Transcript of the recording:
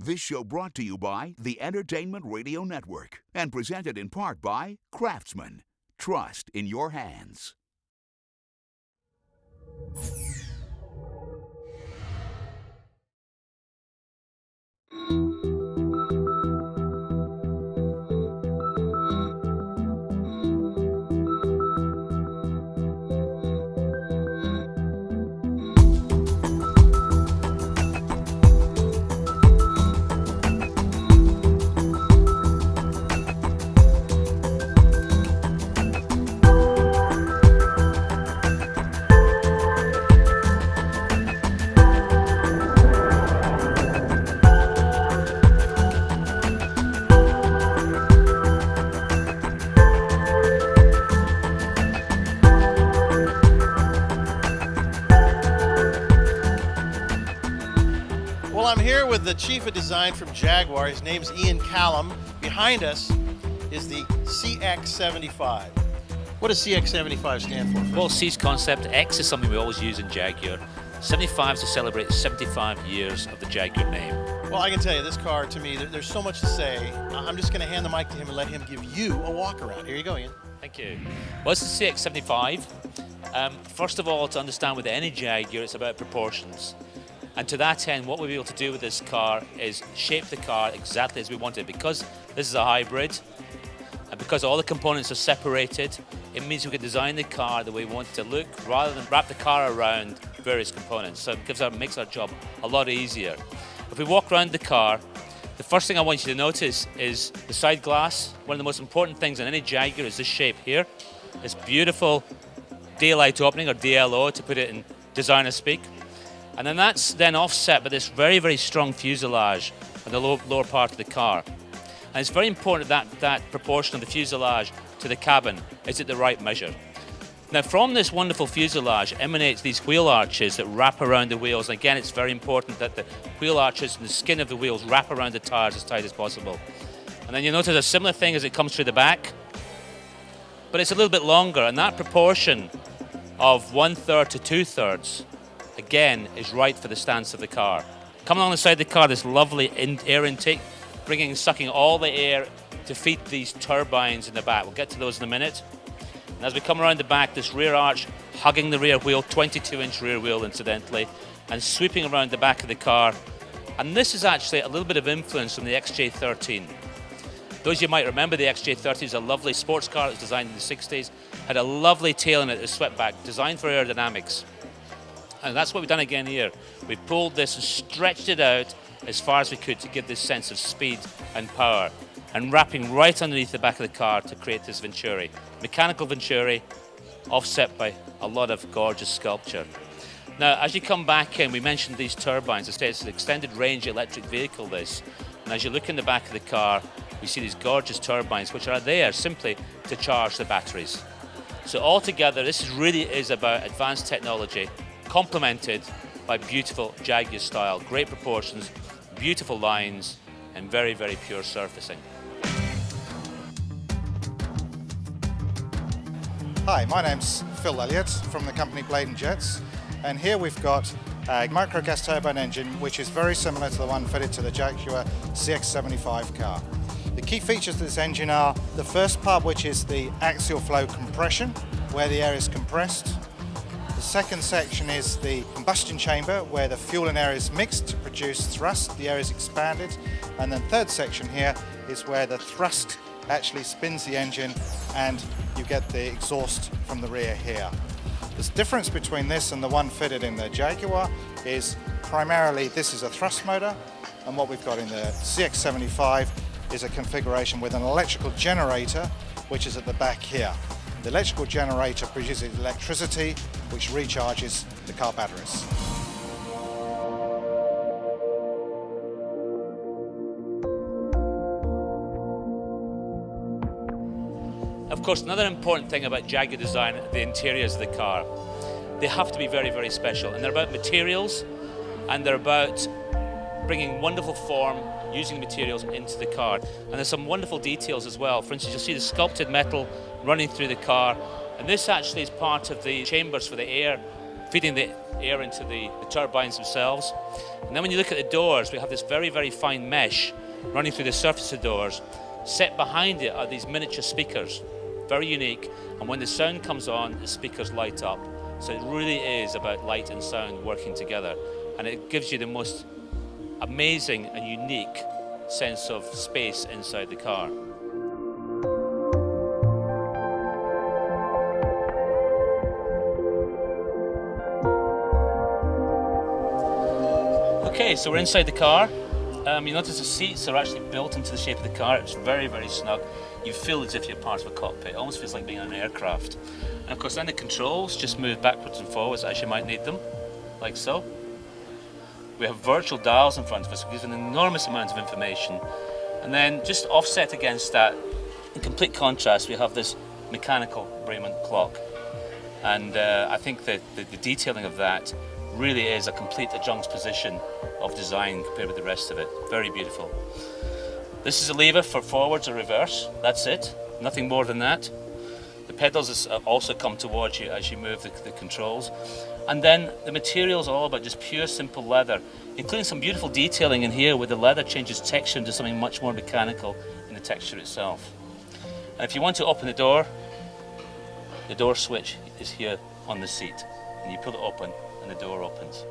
This show brought to you by the Entertainment Radio Network and presented in part by Craftsman. Trust in your hands. Well, I'm here with the Chief of Design from Jaguar. His name's Ian Callum. Behind us is the CX75. What does CX75 stand for? Well, C's concept, X is something we always use in Jaguar. 75 to celebrate 75 years of the Jaguar name. Well, I can tell you, this car, to me, there's so much to say. I'm just going to hand the mic to him and let him give you a walk around. Here you go, Ian. Thank you. Well, it's the CX75. First of all, to understand with any Jaguar, it's about proportions. And to that end, what we'll be able to do with this car is shape the car exactly as we want it. Because this is a hybrid, and because all the components are separated, it means we can design the car the way we want it to look, rather than wrap the car around various components. So it makes our job a lot easier. If we walk around the car, the first thing I want you to notice is the side glass. One of the most important things in any Jaguar is this shape here. This beautiful daylight opening, or DLO, to put it in designer speak. And then that's then offset by this very, very strong fuselage on the lower part of the car. And it's very important that proportion of the fuselage to the cabin is at the right measure. Now, from this wonderful fuselage emanates these wheel arches that wrap around the wheels. And again, it's very important that the wheel arches and the skin of the wheels wrap around the tires as tight as possible. And then you notice a similar thing as it comes through the back, but it's a little bit longer, and that proportion of 1/3 to 2/3 again is right for the stance of the car. Coming along the side of the car, this lovely air intake, sucking all the air to feed these turbines in the back. We'll get to those in a minute. And as we come around the back, this rear arch hugging the rear wheel, 22-inch rear wheel incidentally, and sweeping around the back of the car. And this is actually a little bit of influence from the XJ13. Those of you might remember, the XJ13 is a lovely sports car that was designed in the 60s, had a lovely tail in it that swept back, designed for aerodynamics. And that's what we've done again here. We've pulled this and stretched it out as far as we could to give this sense of speed and power, and wrapping right underneath the back of the car to create this Venturi. Mechanical Venturi, offset by a lot of gorgeous sculpture. Now, as you come back in, we mentioned these turbines. It's an extended range electric vehicle, this. And as you look in the back of the car, you see these gorgeous turbines, which are there simply to charge the batteries. So altogether, this really is about advanced technology, complemented by beautiful Jaguar style, great proportions, beautiful lines, and very, very pure surfacing. Hi, my name's Phil Elliott from the company Blade & Jets, and here we've got a micro gas turbine engine which is very similar to the one fitted to the Jaguar CX75 car. The key features of this engine are the first part, which is the axial flow compression, where the air is compressed. The second section is the combustion chamber, where the fuel and air is mixed to produce thrust, the air is expanded. And then third section here is where the thrust actually spins the engine and you get the exhaust from the rear here. The difference between this and the one fitted in the Jaguar is primarily this is a thrust motor, and what we've got in the CX75 is a configuration with an electrical generator which is at the back here. The electrical generator produces electricity which recharges the car batteries. Of course, another important thing about Jaguar design, the interiors of the car, they have to be very, very special. And they're about materials, and they're about bringing wonderful form, using materials into the car. And there's some wonderful details as well. For instance, you'll see the sculpted metal running through the car. And this actually is part of the chambers for the air, feeding the air into the turbines themselves. And then when you look at the doors, we have this very, very fine mesh running through the surface of the doors. Set behind it are these miniature speakers, very unique. And when the sound comes on, the speakers light up. So it really is about light and sound working together. And it gives you the most amazing and unique sense of space inside the car. Okay, so we're inside the car. You notice the seats are actually built into the shape of the car. It's very, very snug. You feel as if you're part of a cockpit. It almost feels like being on an aircraft. And of course then the controls just move backwards and forwards as you might need them, like so. We have virtual dials in front of us, which gives an enormous amount of information. And then just offset against that, in complete contrast, we have this mechanical Raymond clock. And I think that the detailing of that really is a complete juxtaposition of design compared with the rest of it. Very beautiful. This is a lever for forwards or reverse. That's it. Nothing more than that. The pedals also come towards you as you move the controls. And then the materials are all about just pure, simple leather, including some beautiful detailing in here where the leather changes texture into something much more mechanical in the texture itself. And if you want to open the door switch is here on the seat. And you pull it open and the door opens.